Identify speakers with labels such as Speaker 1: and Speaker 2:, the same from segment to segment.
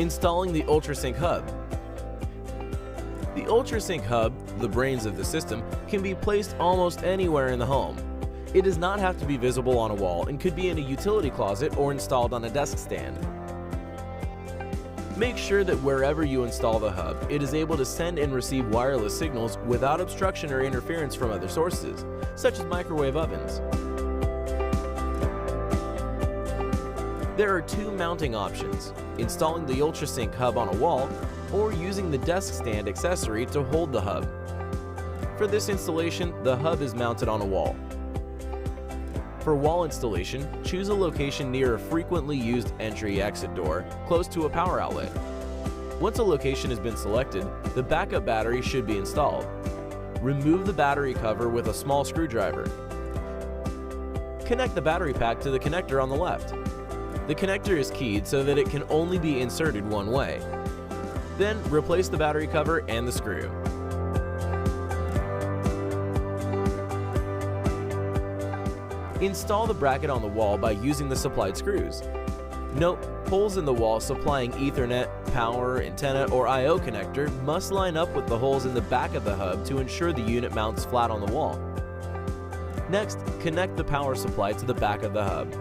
Speaker 1: Installing the UltraSync hub. The UltraSync hub, the brains of the system, can be placed almost anywhere in the home. It does not have to be visible on a wall and could be in a utility closet or installed on a desk stand. Make sure that wherever you install the hub, it is able to send and receive wireless signals without obstruction or interference from other sources, such as microwave ovens. There are two mounting options: installing the UltraSync hub on a wall or using the desk stand accessory to hold the hub. For this installation, the hub is mounted on a wall. For wall installation, choose a location near a frequently used entry-exit door, close to a power outlet. Once a location has been selected, the backup battery should be installed. Remove the battery cover with a small screwdriver. Connect the battery pack to the connector on the left. The connector is keyed so that it can only be inserted one way. Then replace the battery cover and the screw. Install the bracket on the wall by using the supplied screws. Note, holes in the wall supplying Ethernet, power, antenna, or I/O connector must line up with the holes in the back of the hub to ensure the unit mounts flat on the wall. Next, connect the power supply to the back of the hub.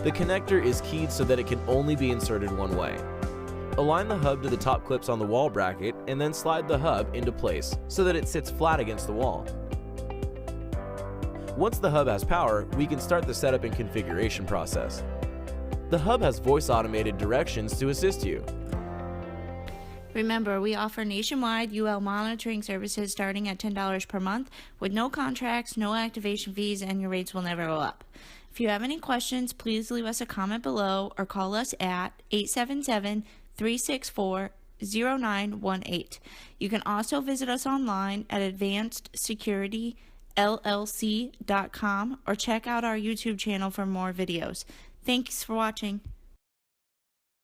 Speaker 1: The connector is keyed so that it can only be inserted one way. Align the hub to the top clips on the wall bracket and then slide the hub into place so that it sits flat against the wall. Once the hub has power, we can start the setup and configuration process. The hub has voice-automated directions to assist you.
Speaker 2: Remember, we offer nationwide UL monitoring services starting at $10 per month with no contracts, no activation fees, and your rates will never go up. If you have any questions, please leave us a comment below or call us at 877-364-0918. You can also visit us online at advancedsecurityllc.com or check out our YouTube channel for more videos. Thanks for watching.